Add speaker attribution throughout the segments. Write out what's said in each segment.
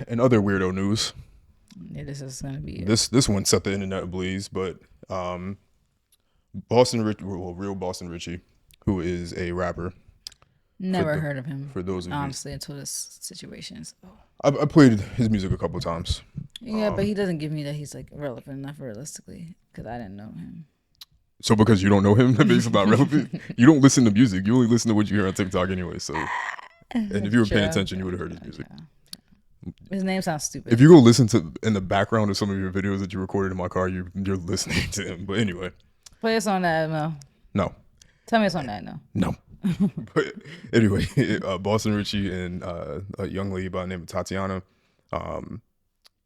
Speaker 1: In other weirdo news,
Speaker 2: Yeah, this is gonna be it.
Speaker 1: this one set the internet ablaze, but Boston Rich, well, real Boston Richie, who is a rapper. For
Speaker 2: Never
Speaker 1: the
Speaker 2: heard of him,
Speaker 1: for those of you,
Speaker 2: honestly, until this situation. So.
Speaker 1: I played his music a couple of times.
Speaker 2: Yeah, but he doesn't give me that he's like relevant enough realistically because I didn't know him.
Speaker 1: So because you don't know him, that makes him not relevant. You don't listen to music. You only listen to what you hear on TikTok anyway. So, and if you were paying attention, you would have heard his music.
Speaker 2: His name sounds stupid.
Speaker 1: If you go listen to in the background of some of your videos that you recorded in my car, you're listening to him. But anyway,
Speaker 2: Play us on that, no.
Speaker 1: no,
Speaker 2: Tell me it's on that, no.
Speaker 1: no. But anyway, Boston Richie and a young lady by the name of Tatiana,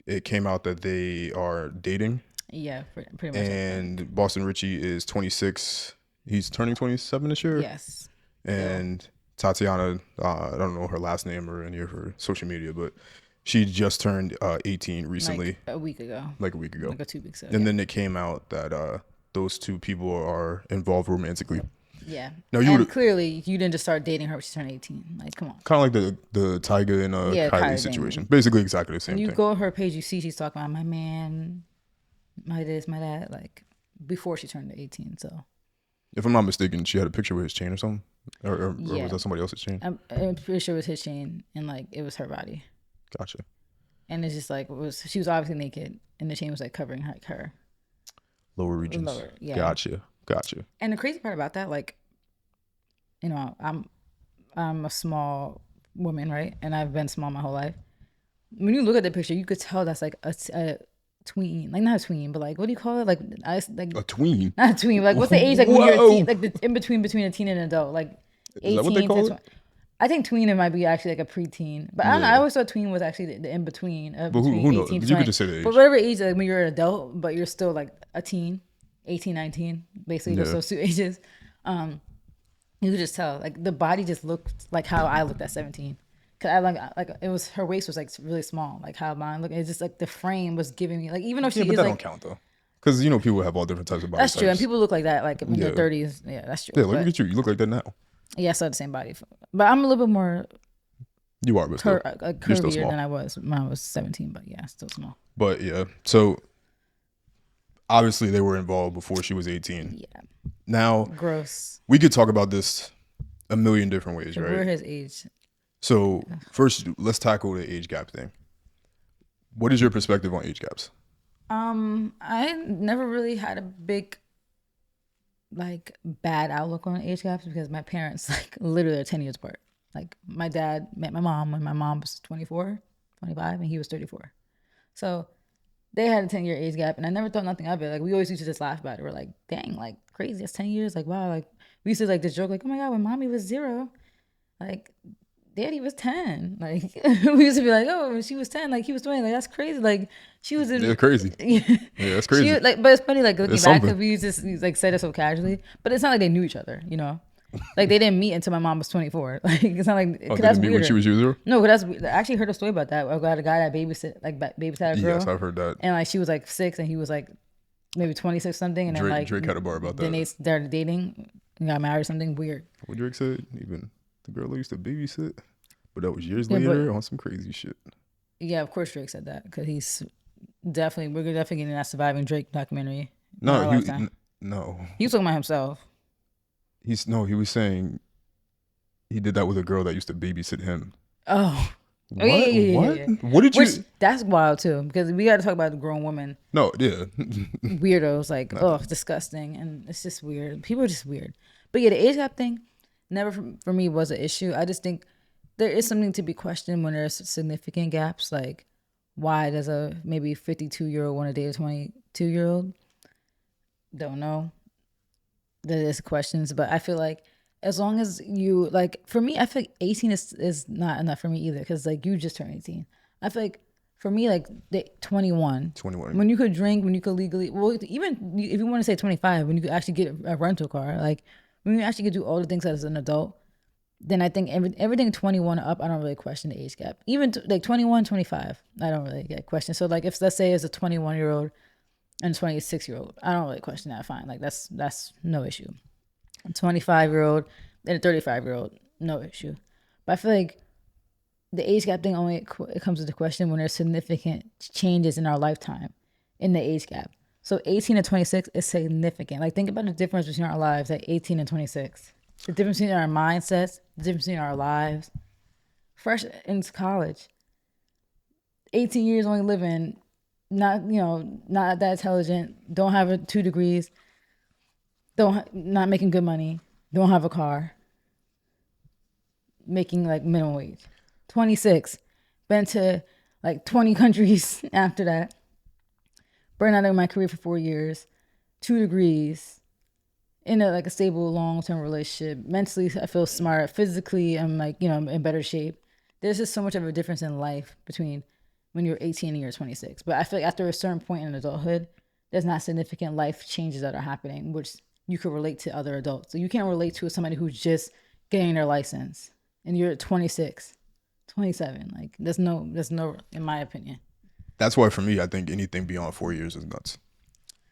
Speaker 1: it came out that they are dating.
Speaker 2: Yeah, pretty much.
Speaker 1: And Boston Richie is 26. He's turning 27 this year.
Speaker 2: Yes.
Speaker 1: And Tatiana, I don't know her last name or any of her social media, but she just turned 18 recently.
Speaker 2: Like a week ago.
Speaker 1: Like
Speaker 2: 2 weeks ago.
Speaker 1: And then it came out that those two people are involved romantically.
Speaker 2: Yeah.
Speaker 1: Now
Speaker 2: and clearly, you didn't just start dating her when she turned 18. Like, come on.
Speaker 1: Kind of like the Tyga and Kylie situation. Basically exactly the same thing.
Speaker 2: When you go to her page, you see she's talking about my man, my this, my that, like before she turned 18. So,
Speaker 1: if I'm not mistaken, she had a picture with his chain or something, or was that somebody else's chain?
Speaker 2: I'm pretty sure it was his chain, and like it was her body.
Speaker 1: Gotcha.
Speaker 2: And it's just like she was obviously naked, and the chain was like covering her
Speaker 1: lower regions. Lower, yeah. Gotcha.
Speaker 2: And the crazy part about that, like, you know, I'm a small woman, right? And I've been small my whole life. When you look at the picture, you could tell that's like a tween, like not a tween, but like what do you call it? Like
Speaker 1: a tween,
Speaker 2: not a tween. Like what's the age? Like when you're a teen, like the in between a teen and an adult, like 18
Speaker 1: Is that what they call it?
Speaker 2: I think tween it might be actually like a preteen, but I don't know. I always thought tween was actually the in between.
Speaker 1: But who knows? You could just say the age.
Speaker 2: But whatever age, like when you're an adult, but you're still like a teen, 18, 19, basically just those two ages. You could just tell, like the body just looked like how I looked at 17. Cause I like it was her waist was like really small, like how mine looked. It's just like the frame was giving me like even though she
Speaker 1: but
Speaker 2: is
Speaker 1: that
Speaker 2: like,
Speaker 1: don't count though, because you know people have all different types of body.
Speaker 2: That's true, and people look like that like in their 30s. Yeah, that's true.
Speaker 1: Yeah, look at you. You look like that now.
Speaker 2: Yeah, I still have the same body, but I'm a little bit more.
Speaker 1: You are, but still,
Speaker 2: curvier than I was when I was 17. But yeah, still small.
Speaker 1: But yeah, so obviously they were involved before she was 18.
Speaker 2: Yeah.
Speaker 1: Now,
Speaker 2: gross.
Speaker 1: We could talk about this a million different ways, right?
Speaker 2: We're his age.
Speaker 1: So first, let's tackle the age gap thing. What is your perspective on age gaps?
Speaker 2: I never really had a big, like, bad outlook on age gaps because my parents, like, literally are 10 years apart. Like, my dad met my mom when my mom was 24, 25, and he was 34. So they had a 10-year age gap, and I never thought nothing of it. Like, we always used to just laugh about it. We're like, dang, like, crazy. That's 10 years. Like, wow. Like, we used to, like, this joke, like, oh, my God, when mommy was 0, like, daddy was 10. Like, we used to be like, oh, when she was 10, like, he was 20. Like, that's crazy. Like, she was in...
Speaker 1: Yeah, crazy. Yeah, that's crazy.
Speaker 2: But it's funny, like, looking back, because we used to, like, said it so casually. But it's not like they knew each other, you know? Like, they didn't meet until my mom was 24. Like, it's not like...
Speaker 1: Oh, they didn't meet when she was 0?
Speaker 2: No, but I actually heard a story about that. I got a guy that babysat a girl.
Speaker 1: Yes, I've heard that.
Speaker 2: And, like, she was, like, 6, and he was, like, maybe 26 something. And then, like...
Speaker 1: Drake had a bar about that.
Speaker 2: Then they started dating and got married or something weird.
Speaker 1: What Drake said? Even the girl that used to babysit... But that was years later on some crazy shit.
Speaker 2: Yeah, of course Drake said that because we're definitely getting that Surviving Drake documentary.
Speaker 1: No,
Speaker 2: he was talking about himself.
Speaker 1: He was saying he did that with a girl that used to babysit him.
Speaker 2: Oh.
Speaker 1: What? Yeah. What did you?
Speaker 2: That's wild too because we got to talk about the grown women.
Speaker 1: No, yeah.
Speaker 2: Weirdos, like, disgusting. And it's just weird. People are just weird. But yeah, the age gap thing never for me was an issue. I just think there is something to be questioned when there's significant gaps. Like, why does a maybe 52-year-old want to date a 22-year-old? Don't know. There is questions, but I feel like as long as you, like, for me, I feel like 18 is not enough for me either because, like, you just turned 18. I feel like for me, like, 21. When you could drink, when you could legally, well, even if you want to say 25, when you could actually get a rental car, like, when you actually could do all the things as an adult, then I think everything 21 up, I don't really question the age gap. Even like 21, 25, I don't really get questioned. So like if let's say it's a 21-year-old and 26-year-old, I don't really question that. Fine, like that's no issue. A 25-year-old and a 35-year-old, no issue. But I feel like the age gap thing only it comes into question when there's significant changes in our lifetime in the age gap. So 18 to 26 is significant. Like think about the difference between our lives at 18 and 26. The difference between our mindsets, the difference between our lives. Fresh into college, 18 years only living, not not that intelligent, don't have 2 degrees, don't not making good money, don't have a car, making like minimum wage. 26, been to like 20 countries after that, burned out of my career for 4 years, 2 degrees, in a stable long-term relationship. Mentally, I feel smart. Physically, I'm like, in better shape. There's just so much of a difference in life between when you're 18 and you're 26. But I feel like after a certain point in adulthood, there's not significant life changes that are happening, which you could relate to other adults. So you can't relate to somebody who's just getting their license and you're 26, 27. Like there's no, in my opinion.
Speaker 1: That's why for me, I think anything beyond 4 years is nuts.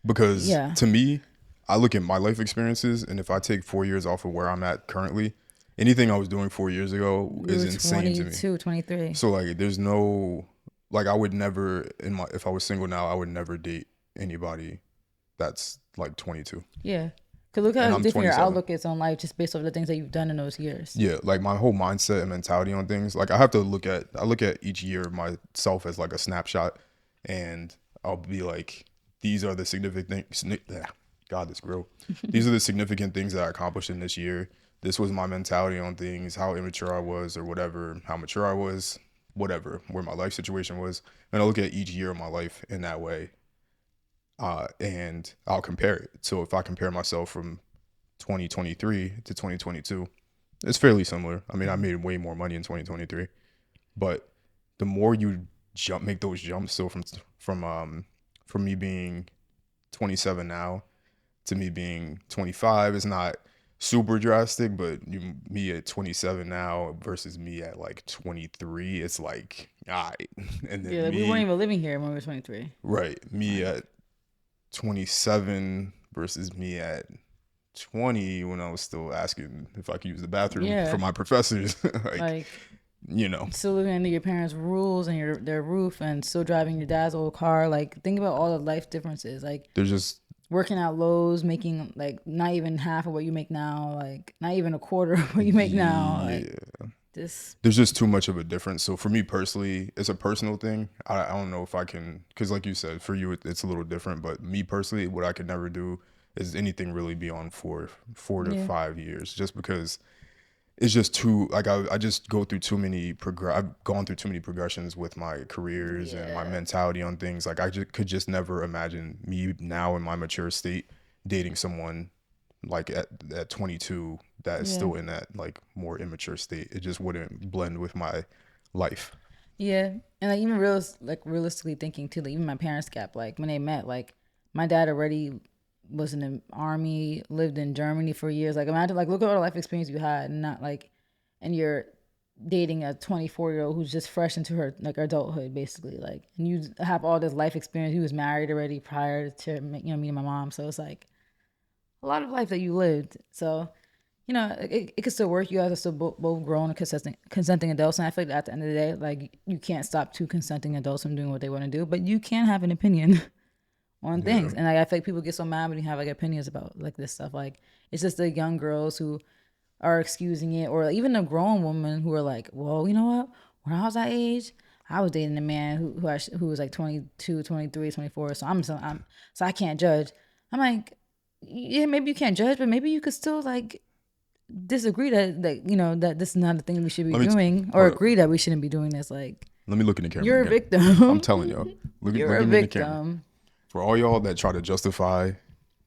Speaker 1: Because
Speaker 2: Yeah.
Speaker 1: to me, I look at my life experiences, and if I take 4 years off of where I'm at currently, anything I was doing 4 years ago is insane to me.
Speaker 2: 22, 23.
Speaker 1: So like, there's no, like, I would never if I was single now, I would never date anybody that's like 22.
Speaker 2: Yeah. Cause look
Speaker 1: And
Speaker 2: how
Speaker 1: I'm
Speaker 2: different your
Speaker 1: 27.
Speaker 2: outlook is on life just based off the things that you've done in those years.
Speaker 1: Yeah, like my whole mindset and mentality on things. Like I look at each year of myself as like a snapshot, and I'll be like, these are the significant things. God, this grill. These are the significant things that I accomplished in this year. This was my mentality on things, how immature I was or whatever, how mature I was, whatever, where my life situation was. And I look at each year of my life in that way. And I'll compare it. So if I compare myself from 2023 to 2022, it's fairly similar. I mean, I made way more money in 2023, but the more you make those jumps. So from me being 27 now to me being 25 is not super drastic, but me at 27 now versus me at like 23, it's like, all right. And then
Speaker 2: Yeah, we weren't even living here when we were 23.
Speaker 1: Right. Me at 27 versus me at 20 when I was still asking if I could use the bathroom for my professors. like,
Speaker 2: still living under your parents' rules and their roof, and still driving your dad's old car. Like, think about all the life differences. Like,
Speaker 1: there's just
Speaker 2: working at Lowe's, making like not even half of what you make now, like not even a quarter of what you make now. Like,
Speaker 1: there's just too much of a difference. So for me personally, it's a personal thing. I don't know if I can, because like you said, for you it's a little different. But me personally, what I could never do is anything really beyond four to 5 years, just because it's just too, like, I just go through too many I've gone through too many progressions with my careers and my mentality on things. Like I could just never imagine me now in my mature state dating someone like at 22 that is still in that like more immature state. It just wouldn't blend with my life.
Speaker 2: Yeah, and like even realistically thinking too, like even my parents' gap, like when they met, like my dad already was in the army, lived in Germany for years. Like imagine, like look at all the life experience you had, and not like, and you're dating a 24-year-old who's just fresh into her like adulthood, basically. Like, and you have all this life experience. He was married already prior to meeting my mom, so it's like a lot of life that you lived. So, it could still work. You guys are still both grown and consenting adults. And I feel like at the end of the day, like you can't stop two consenting adults from doing what they want to do, but you can have an opinion on things. And like I feel like people get so mad when you have like opinions about like this stuff. Like it's just the young girls who are excusing it, or even the grown women who are like, well, you know what? When I was that age, I was dating a man who was like 22, 23, 24. So so I can't judge. I'm like, yeah, maybe you can't judge, but maybe you could still like disagree that that this is not the thing we should be doing, or agree that we shouldn't be doing this. Like,
Speaker 1: let me look in the camera.
Speaker 2: You're
Speaker 1: again.
Speaker 2: a victim.
Speaker 1: I'm telling y'all.
Speaker 2: You're a victim.
Speaker 1: For all y'all that try to justify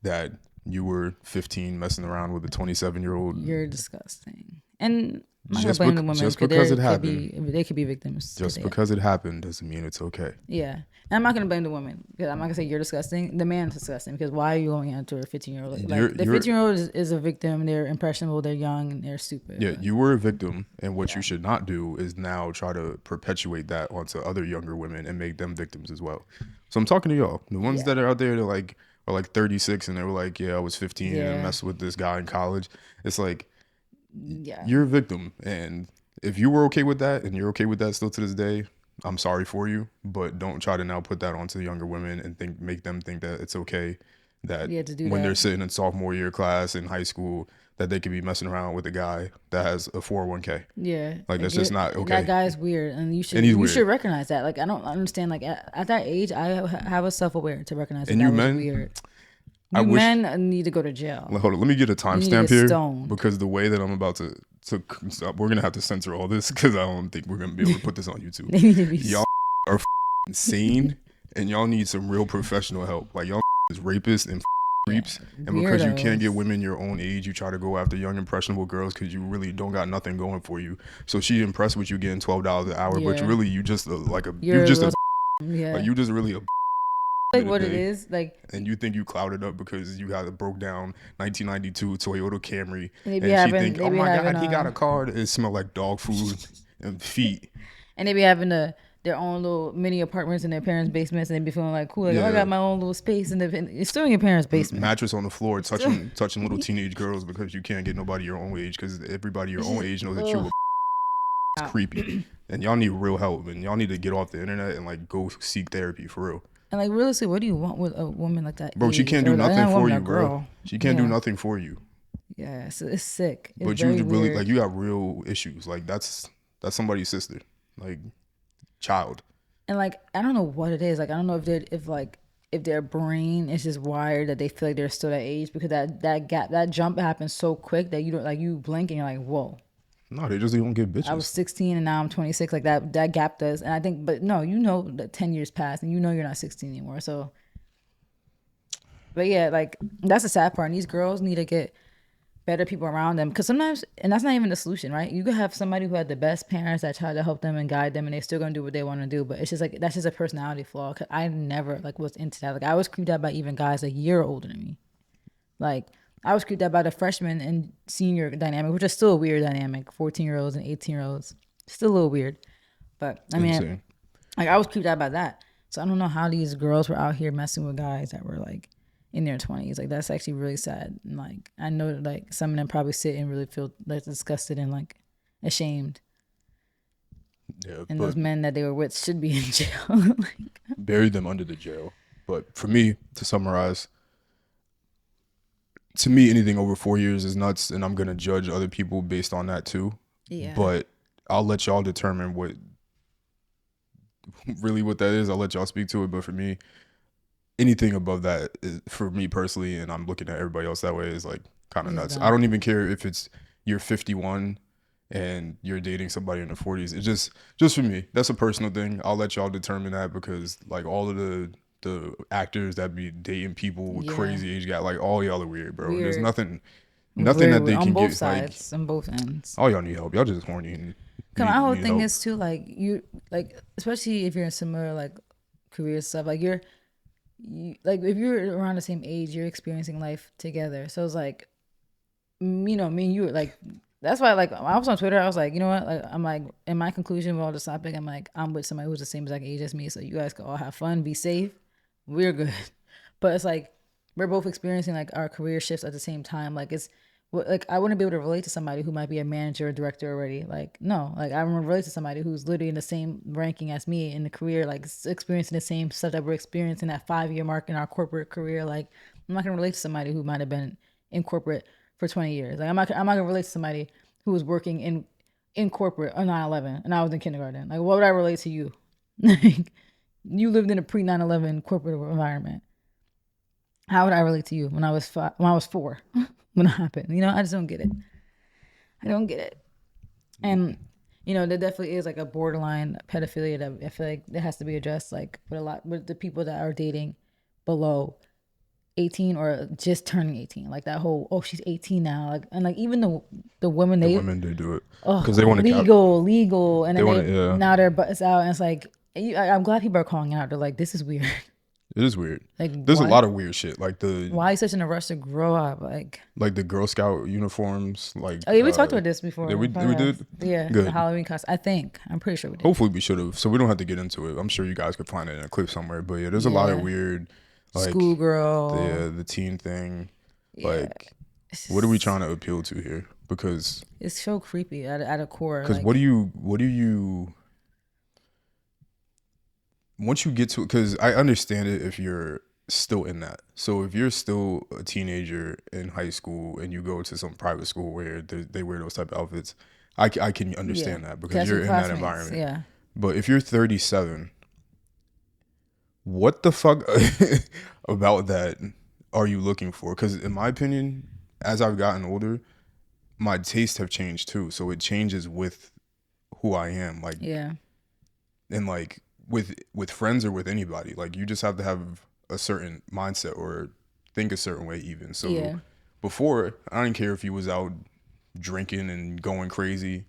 Speaker 1: that you were 15 messing around with a 27-year-old,
Speaker 2: you're disgusting. And I'm not blame the women,
Speaker 1: just because it happened.
Speaker 2: They could be victims.
Speaker 1: Just because it happened doesn't mean it's okay.
Speaker 2: Yeah. And I'm not going to blame the woman, because I'm not going to say you're disgusting. The man's disgusting, because why are you going after a 15-year-old? Like, the 15-year-old is a victim. They're impressionable. They're young. And they're stupid.
Speaker 1: Yeah, you were a victim. And what you should not do is now try to perpetuate that onto other younger women and make them victims as well. So I'm talking to y'all. The ones that are out there that are like 36 and they were like, yeah, I was 15 and I messed with this guy in college. It's like, you're a victim. And if you were okay with that and you're okay with that still to this day, I'm sorry for you, but don't try to now put that onto the younger women and make them think that it's okay that
Speaker 2: Yeah, to do
Speaker 1: when they're
Speaker 2: that.
Speaker 1: sitting in sophomore year class in high school that they could be messing around with a guy that has a 401k.
Speaker 2: Yeah,
Speaker 1: Like that's just not
Speaker 2: that
Speaker 1: okay.
Speaker 2: guy is weird, and
Speaker 1: And he's
Speaker 2: you
Speaker 1: weird.
Speaker 2: should recognize that. Like I don't understand. Like at that age, I was self aware to recognize that
Speaker 1: And you
Speaker 2: that was
Speaker 1: men,
Speaker 2: weird.
Speaker 1: I
Speaker 2: You
Speaker 1: wish.
Speaker 2: men need to go to jail.
Speaker 1: Hold on, let me get a
Speaker 2: You need to
Speaker 1: timestamp
Speaker 2: get
Speaker 1: here
Speaker 2: stoned.
Speaker 1: because the way that I'm about to we're gonna have to censor all this because I don't think we're gonna be able to put this on YouTube.
Speaker 2: They need to be
Speaker 1: Y'all are insane, and y'all need some real professional help. Like y'all is rapists and creeps, and because you can't get
Speaker 2: weirdos.
Speaker 1: women your own age, you try to go after young impressionable girls because you really don't got nothing going for you. So she impressed with you getting $12 an hour, but
Speaker 2: Yeah.
Speaker 1: really you just you're
Speaker 2: You're
Speaker 1: just a
Speaker 2: yeah.
Speaker 1: like you just really a
Speaker 2: Like what it is, like,
Speaker 1: and you think you clouded up because you got a broke down 1992 Toyota Camry,
Speaker 2: and
Speaker 1: and she think, oh my god, he got a car that smell like dog food and feet.
Speaker 2: and they be having their own little mini apartments in their parents' basements, and they be feeling like cool, like oh, I
Speaker 1: Yeah.
Speaker 2: got my own little space, and it's still in your parents' basement.
Speaker 1: Mattress on the floor, touching little teenage girls because you can't get nobody your own age because everybody your own age knows that you it's creepy, and y'all need real help, and y'all need to get off the internet and like go seek therapy for real.
Speaker 2: And like realistically, what do you want with a woman like that?
Speaker 1: Bro, she can't do
Speaker 2: Or, like,
Speaker 1: nothing
Speaker 2: not a
Speaker 1: for
Speaker 2: woman,
Speaker 1: you,
Speaker 2: a
Speaker 1: bro.
Speaker 2: girl.
Speaker 1: She can't
Speaker 2: Yeah.
Speaker 1: do nothing for you.
Speaker 2: Yeah, it's sick. It's
Speaker 1: But you
Speaker 2: very
Speaker 1: really
Speaker 2: weird.
Speaker 1: like you got real issues. Like that's somebody's sister, like child.
Speaker 2: And like I don't know what it is. Like I don't know if their brain is just wired that they feel like they're still that age because that jump happens so quick that you don't like you blink and you're like whoa.
Speaker 1: No, they just don't get bitches.
Speaker 2: I was 16 and now I'm 26. Like that gap does, and I think, but no, you know that 10 years passed and you know you're not 16 anymore. So, but yeah, like that's the sad part. And these girls need to get better people around them because sometimes, and that's not even the solution, right? You could have somebody who had the best parents that try to help them and guide them, and they're still gonna do what they want to do. But it's just like that's just a personality flaw. Cause I never like was into that. Like I was creeped out by even guys a year older than me. Like I was creeped out by the freshman and senior dynamic, which is still a weird dynamic. 14-year-olds and 18-year-olds, still a little weird. But I mean,
Speaker 1: Insane.
Speaker 2: like I was creeped out by that. So I don't know how these girls were out here messing with guys that were like in their 20s. Like that's actually really sad. And like I know that like some of them probably sit and really feel like disgusted and like ashamed.
Speaker 1: Yeah,
Speaker 2: And
Speaker 1: but
Speaker 2: those men that they were with should be in jail. Like,
Speaker 1: bury them under the jail. But for me, to summarize, to me, anything over 4 years is nuts, and I'm gonna judge other people based on that too.
Speaker 2: yeah.
Speaker 1: But I'll let y'all determine what that is. I'll let y'all speak to it. But for me, anything above that, for me personally, and I'm looking at everybody else that way, is like kind of nuts.
Speaker 2: dumb.
Speaker 1: I don't even care if it's you're 51 and you're dating somebody in their 40s. It's just for me. That's a personal thing. I'll let y'all determine that because like all of the actors that be dating people with
Speaker 2: Yeah.
Speaker 1: crazy age gap, like all y'all are weird, bro. There's
Speaker 2: Weird.
Speaker 1: nothing
Speaker 2: Very
Speaker 1: that they
Speaker 2: weird.
Speaker 1: can
Speaker 2: on both
Speaker 1: get.
Speaker 2: sides, on both ends.
Speaker 1: Like all y'all need help. Y'all just horny. And
Speaker 2: Cause my whole
Speaker 1: need
Speaker 2: thing
Speaker 1: help.
Speaker 2: is too like you like especially if you're in similar like career stuff like you like if you're around the same age you're experiencing life together. So it's like you know me and you like that's why like I was on Twitter I was like you know what like I'm like in my conclusion with all this topic I'm like I'm with somebody who's the same exact age as me so you guys can all have fun be safe we're good. But it's like we're both experiencing like our career shifts at the same time. Like it's like I wouldn't be able to relate to somebody who might be a manager or director already. Like no, like I want to relate to somebody who's literally in the same ranking as me in the career, like experiencing the same stuff that we're experiencing that 5-year mark in our corporate career. Like I'm not gonna relate to somebody who might have been in corporate for 20 years. Like I'm not gonna relate to somebody who was working in corporate on 9/11 and I was in kindergarten. Like what would I relate to you? Like you lived in a pre 9/11 corporate environment. How would I relate to you when I was 4 when it happened? You know, I just don't get it. I don't get it. And you know, there definitely is like a borderline pedophilia that I feel like that has to be addressed. Like with the people that are dating below 18 or just turning 18, like that whole she's 18 now, like and like even the women they
Speaker 1: do it because they want to
Speaker 2: legal, and then now their butts out, and it's like I'm glad people are calling out. They're like, this is weird.
Speaker 1: It is weird.
Speaker 2: Like
Speaker 1: there's a lot of weird shit. Like
Speaker 2: why are you such in a rush to grow up? Like
Speaker 1: the Girl Scout uniforms. Like
Speaker 2: oh yeah, we talked about this before.
Speaker 1: We did.
Speaker 2: Yeah,
Speaker 1: good.
Speaker 2: The Halloween costume. I'm pretty sure we did.
Speaker 1: Hopefully we should have. So we don't have to get into it. I'm sure you guys could find it in a clip somewhere. But yeah, there's a lot of weird like
Speaker 2: schoolgirl.
Speaker 1: the teen thing. Like
Speaker 2: It's
Speaker 1: What are we
Speaker 2: just,
Speaker 1: trying to appeal to here? Because
Speaker 2: it's so creepy at a core.
Speaker 1: because
Speaker 2: Like,
Speaker 1: what do you once you get to, because I understand it if you're still in that. So if you're still a teenager in high school and you go to some private school where they wear those type of outfits, I can
Speaker 2: yeah,
Speaker 1: understand that because
Speaker 2: catch your
Speaker 1: you're in that
Speaker 2: classmates.
Speaker 1: environment.
Speaker 2: Yeah,
Speaker 1: But if you're 37, what the fuck about that are you looking for? Because in my opinion, as I've gotten older, my tastes have changed too. So it changes with who I am. Like,
Speaker 2: yeah,
Speaker 1: and like with friends or with anybody, like you just have to have a certain mindset or think a certain way even. So
Speaker 2: yeah,
Speaker 1: before, I didn't care if you was out drinking and going crazy,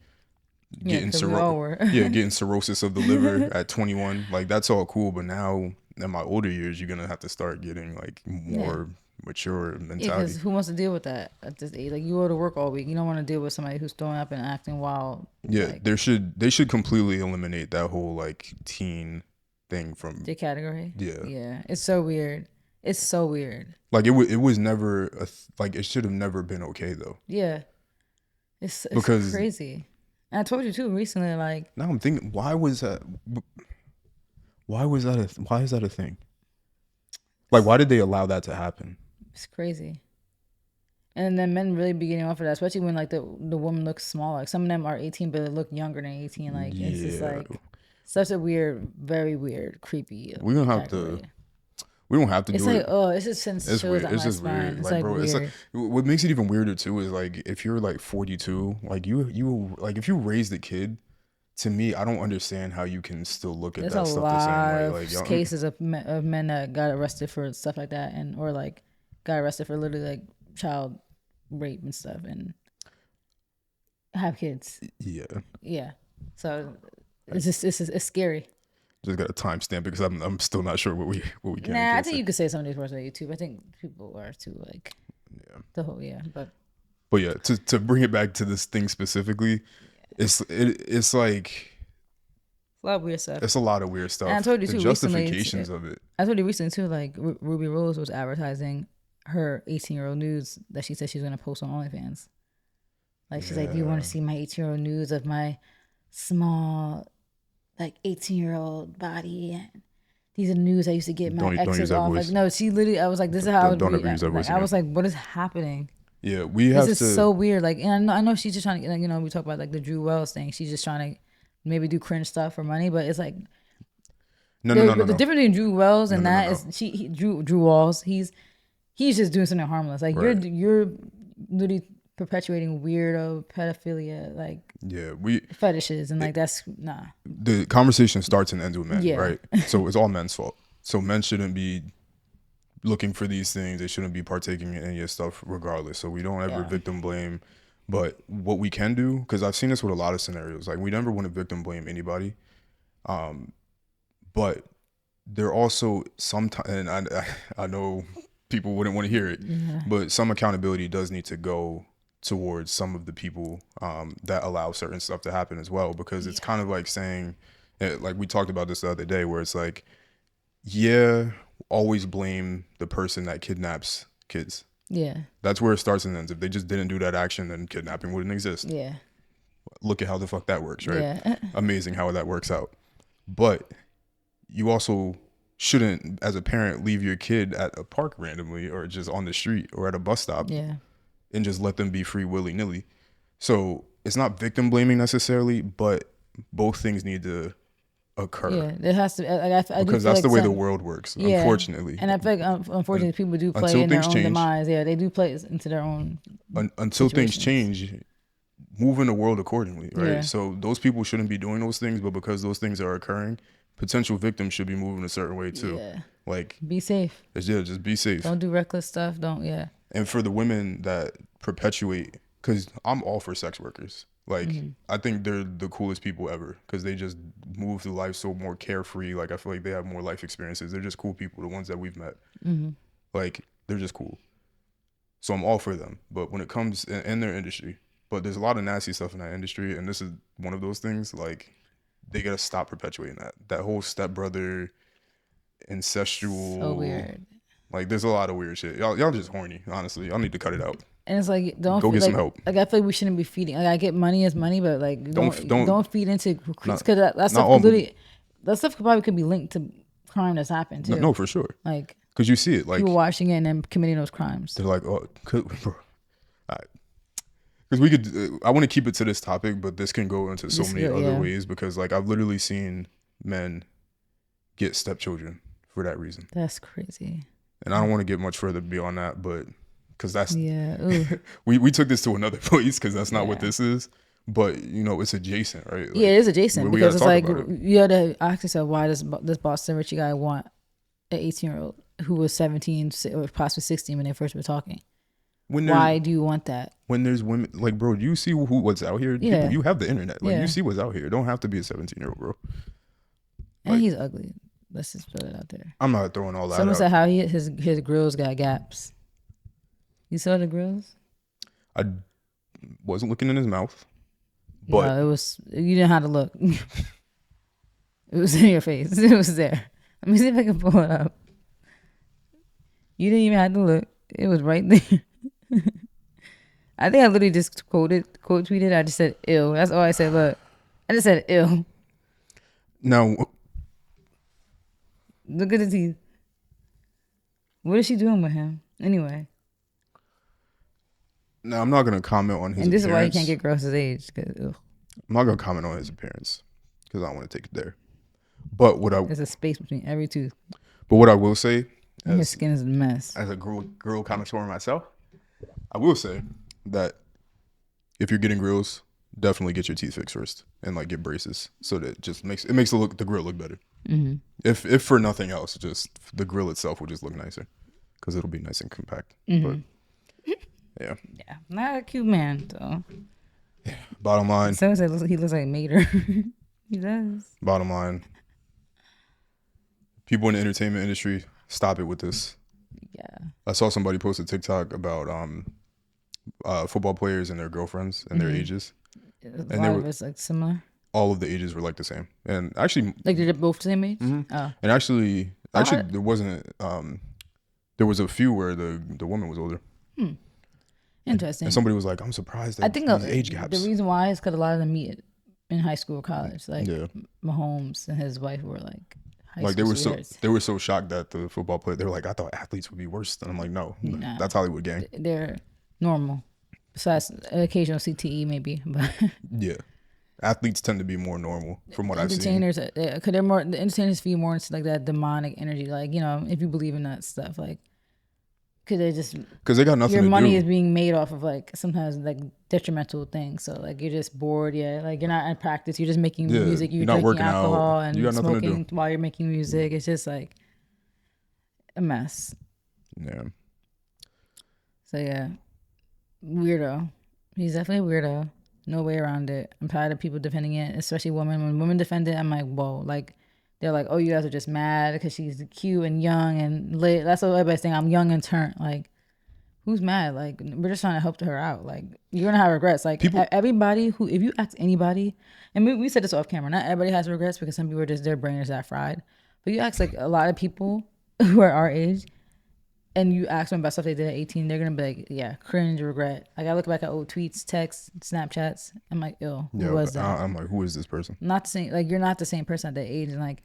Speaker 2: yeah. Because we all were.
Speaker 1: getting cirrhosis of the liver at 21. Like that's all cool, but now in my older years, you're gonna have to start getting like
Speaker 2: Yeah.
Speaker 1: more mature
Speaker 2: Yeah, because
Speaker 1: mentality.
Speaker 2: who wants to deal with that at this age? Like, you go to work all week. You don't want to deal with somebody who's throwing up and acting wild.
Speaker 1: Yeah,
Speaker 2: Like,
Speaker 1: they should completely eliminate that whole like teen thing from
Speaker 2: the category.
Speaker 1: yeah.
Speaker 2: Yeah. It's so weird. It's so weird.
Speaker 1: Like it was never like it should have never been okay though.
Speaker 2: Yeah. It's
Speaker 1: Because
Speaker 2: crazy. And I told you too recently, like,
Speaker 1: now I'm thinking, why is that a thing? Like, why did they allow that to happen?
Speaker 2: it's crazy. And then men really be getting off of that, especially when like the woman looks small. Like, some of them are 18, but they look younger than 18. Like, it's just
Speaker 1: Yeah,
Speaker 2: like such a weird, very weird, creepy
Speaker 1: we don't have
Speaker 2: category.
Speaker 1: to. We don't have to
Speaker 2: It's
Speaker 1: do
Speaker 2: like,
Speaker 1: it.
Speaker 2: oh, it's just sends
Speaker 1: It's
Speaker 2: chills
Speaker 1: weird.
Speaker 2: down
Speaker 1: It's
Speaker 2: my
Speaker 1: just
Speaker 2: spine.
Speaker 1: weird.
Speaker 2: It's
Speaker 1: Like,
Speaker 2: like
Speaker 1: bro, it's like
Speaker 2: weird.
Speaker 1: what makes it even weirder too is like if you're like 42, like you like if you raised a kid, to me, I don't understand how you can still look at
Speaker 2: There's a
Speaker 1: that stuff the same
Speaker 2: lot
Speaker 1: way.
Speaker 2: of
Speaker 1: Like, y'all,
Speaker 2: cases of men that got arrested for stuff like that, and or like got arrested for literally like child rape and stuff, and have kids.
Speaker 1: yeah,
Speaker 2: Yeah, so it's scary.
Speaker 1: just got a timestamp because I'm still not sure what we can and
Speaker 2: Nah, I
Speaker 1: can't
Speaker 2: think
Speaker 1: say.
Speaker 2: you could say some of these words on YouTube. I think people are too like
Speaker 1: Yeah.
Speaker 2: the whole but
Speaker 1: But yeah, to bring it back to this thing specifically, it's like
Speaker 2: a lot of weird stuff.
Speaker 1: it's a lot of weird
Speaker 2: And I
Speaker 1: stuff.
Speaker 2: told you
Speaker 1: The
Speaker 2: too recently.
Speaker 1: justifications of it.
Speaker 2: I told you recently too. Like, Ruby Rose was advertising her 18-year-old nudes that she said she's gonna post on OnlyFans. Like, she's like, "Do you want
Speaker 1: Yeah.
Speaker 2: to see my 18-year-old nudes of my small, like, 18-year-old body? And these are the nudes I used to get my
Speaker 1: Don't use
Speaker 2: exes
Speaker 1: that
Speaker 2: off." Like,
Speaker 1: voice.
Speaker 2: no, she literally. I was like, "This is how I would
Speaker 1: Don't
Speaker 2: be."
Speaker 1: ever use that voice
Speaker 2: Like, I was
Speaker 1: again.
Speaker 2: like, "What is happening?"
Speaker 1: Yeah, we
Speaker 2: This
Speaker 1: have
Speaker 2: is
Speaker 1: to.
Speaker 2: so weird. Like, and I know she's just trying to, like, we talk about like the Drew Wells thing. She's just trying to maybe do cringe stuff for money, but it's like
Speaker 1: No, no, no, no,
Speaker 2: the
Speaker 1: no,
Speaker 2: difference between Drew Wells
Speaker 1: no,
Speaker 2: and
Speaker 1: no, no,
Speaker 2: that
Speaker 1: no.
Speaker 2: is Drew Walls. He's just doing something harmless. Like,
Speaker 1: Right.
Speaker 2: you're literally perpetuating weirdo pedophilia, like,
Speaker 1: Yeah,
Speaker 2: fetishes, and like that's nah.
Speaker 1: the conversation starts and ends with men,
Speaker 2: Yeah.
Speaker 1: right? So it's all men's fault. So men shouldn't be looking for these things. They shouldn't be partaking in any of stuff regardless. So we don't ever
Speaker 2: Yeah.
Speaker 1: victim blame. But what we can do, because I've seen this with a lot of scenarios, like we never want to victim blame anybody. But there also sometimes, and I know people wouldn't want to hear it, but some accountability does need to go towards some of the people that allow certain stuff to happen as well, because it's kind of like saying, like we talked about this the other day, where it's like, yeah, always blame the person that kidnaps kids.
Speaker 2: Yeah.
Speaker 1: That's where it starts and ends. If they just didn't do that action, then kidnapping wouldn't exist.
Speaker 2: Yeah.
Speaker 1: Look at how the fuck that works, right?
Speaker 2: Yeah.
Speaker 1: Amazing how that works out. But you also shouldn't, as a parent, leave your kid at a park randomly or just on the street or at a bus stop
Speaker 2: Yeah.
Speaker 1: and just let them be free willy-nilly. So it's not victim blaming necessarily, but both things need to occur.
Speaker 2: Yeah. There has to. I do
Speaker 1: Because
Speaker 2: feel
Speaker 1: that's
Speaker 2: like
Speaker 1: the way the
Speaker 2: some,
Speaker 1: world works,
Speaker 2: yeah.
Speaker 1: unfortunately.
Speaker 2: And I feel like unfortunately people do play
Speaker 1: until
Speaker 2: in their
Speaker 1: things
Speaker 2: own
Speaker 1: change-
Speaker 2: demise. Yeah, they do play into their own.
Speaker 1: Until things
Speaker 2: situations.
Speaker 1: change, move in the world accordingly, right?
Speaker 2: Yeah.
Speaker 1: So those people shouldn't be doing those things, but because those things are occurring, potential victims should be moving a certain way too.
Speaker 2: Yeah.
Speaker 1: Like,
Speaker 2: Be safe.
Speaker 1: just be safe.
Speaker 2: Don't do reckless stuff. Don't. Yeah.
Speaker 1: And for the women that perpetuate, because I'm all for sex workers. Like, I think they're the coolest people ever because they just move through life so more carefree. Like, I feel like they have more life experiences. They're just cool people, the ones that we've met. Like, they're just cool. So I'm all for them. But when it comes in their industry, but there's a lot of nasty stuff in that industry, and this is one of those things. Like, they gotta stop perpetuating that. That whole stepbrother, incestual.
Speaker 2: So weird.
Speaker 1: Like, there's a lot of weird shit. Y'all just horny. Honestly, y'all need to cut it out.
Speaker 2: And it's like don't
Speaker 1: Go get some
Speaker 2: like
Speaker 1: help.
Speaker 2: like I feel like we shouldn't be feeding. Like I get money is money, but like don't feed into because that
Speaker 1: not
Speaker 2: stuff
Speaker 1: all,
Speaker 2: could literally that stuff could probably be linked to crime that's happened too.
Speaker 1: no, for sure.
Speaker 2: Like
Speaker 1: Because you see it, like
Speaker 2: people watching it and then committing those crimes.
Speaker 1: they're like, oh, bro. Because we could, I want to keep it to this topic, but this can go into so many other ways. Because like I've literally seen men get stepchildren for that reason.
Speaker 2: That's crazy.
Speaker 1: And I don't want to get much further beyond that, but because that's we took this to another place because that's not what this is. But you know, it's adjacent, right? Like,
Speaker 2: yeah, it is adjacent because it's like you had to ask yourself, why does this Boston Richey guy want an 18-year-old who was 17 or possibly 16 when they first were talking? Why do you want that?
Speaker 1: When there's women, like, bro, you see what's out here?
Speaker 2: Yeah.
Speaker 1: People, you have the internet. Like, you see what's out here. It don't have to be a 17-year-old, bro.
Speaker 2: And like, he's ugly. Let's just put it out there.
Speaker 1: I'm not throwing all that
Speaker 2: Someone
Speaker 1: out.
Speaker 2: said how his grills got gaps. You saw the grills?
Speaker 1: I wasn't looking in his mouth. But
Speaker 2: no, it was, you didn't have to look. It was in your face. It was there. Let me see if I can pull it up. You didn't even have to look. It was right there. I think I literally just quote tweeted. I just said ill. That's all I said. Look, I just said ill.
Speaker 1: Now,
Speaker 2: look at the teeth. What is she doing with him anyway?
Speaker 1: Now I'm not gonna comment on his.
Speaker 2: And this
Speaker 1: appearance.
Speaker 2: is why he can't get girls his age.
Speaker 1: I'm not gonna comment on his appearance because I don't want to take it there. But there's
Speaker 2: a space between every tooth.
Speaker 1: But what I will say,
Speaker 2: his skin is a mess.
Speaker 1: As a grill connoisseur myself, I will say that if you're getting grills, definitely get your teeth fixed first and like get braces so that it just makes the grill look better.
Speaker 2: Mm-hmm.
Speaker 1: If for nothing else, just the grill itself will just look nicer because it'll be nice and compact.
Speaker 2: Mm-hmm.
Speaker 1: But yeah,
Speaker 2: not a cute man though.
Speaker 1: Yeah. Bottom line,
Speaker 2: someone said he looks like Mater. He does.
Speaker 1: Bottom line, people in the entertainment industry, stop it with this.
Speaker 2: Yeah,
Speaker 1: I saw somebody post a TikTok about football players and their girlfriends and their ages.
Speaker 2: A lot of it's like similar.
Speaker 1: All of the ages were like the same, and actually,
Speaker 2: like they're both the same age.
Speaker 1: Mm-hmm. Oh. And actually, there wasn't. There was a few where the woman was older.
Speaker 2: Interesting.
Speaker 1: And somebody was like, "I'm surprised." I think these age gaps.
Speaker 2: The reason why is because a lot of them meet in high school or college. Like Mahomes and his wife were like.
Speaker 1: They were so shocked that the football player. They were like, I thought athletes would be worse. And I'm like, no, that's Hollywood gang.
Speaker 2: They're normal. Besides occasional CTE maybe, but
Speaker 1: yeah, athletes tend to be more normal from what I've seen.
Speaker 2: Entertainers, because they're more, the entertainers feed more into like that demonic energy. Like, you know, if you believe in that stuff, like, because
Speaker 1: they got nothing.
Speaker 2: Your money is being made off of like sometimes like detrimental things. So like you're just bored. Yeah, like you're not in practice. You're just making music. You're not working alcohol and smoking while you're making music. It's just like a mess.
Speaker 1: Yeah.
Speaker 2: So yeah. Weirdo. He's definitely a weirdo. No way around it. I'm tired of people defending it, especially women. When women defend it, I'm like, whoa. Like, they're like, oh, you guys are just mad because she's cute and young and lit. That's what everybody's saying. I'm young and turned. Like, who's mad? Like, we're just trying to help her out. Like, you're going to have regrets. Like, everybody if you ask anybody, and we said this off camera, not everybody has regrets because some people are just, their brain is that fried. But you ask, like, a lot of people who are our age, and you ask them about stuff they did at 18, they're going to be like, yeah, cringe, regret. Like, I look back at old tweets, texts, Snapchats. I'm like, ew, who was that?
Speaker 1: I'm like, who is this person?
Speaker 2: Not the same. Like, you're not the same person at that age. And, like,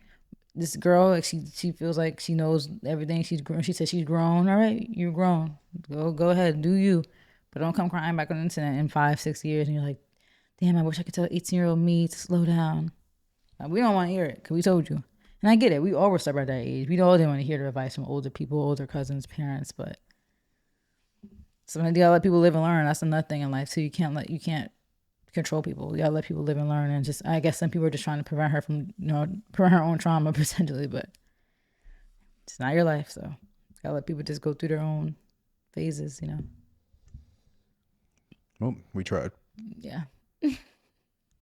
Speaker 2: this girl, like, she feels like she knows everything. She's grown. She said she's grown. All right, you're grown. Go ahead, do you. But don't come crying back on the internet in 5-6 years. And you're like, damn, I wish I could tell 18-year-old me to slow down. Like, we don't want to hear it because we told you. And I get it. We all were stubborn at that age. We all didn't want to hear the advice from older people, older cousins, parents. But sometimes you gotta let people live and learn. That's another thing in life. So you can't control people. You gotta let people live and learn. And just, I guess some people are just trying to prevent her from, prevent her own trauma potentially. But it's not your life. So you gotta let people just go through their own phases.
Speaker 1: Well, we tried.
Speaker 2: Yeah.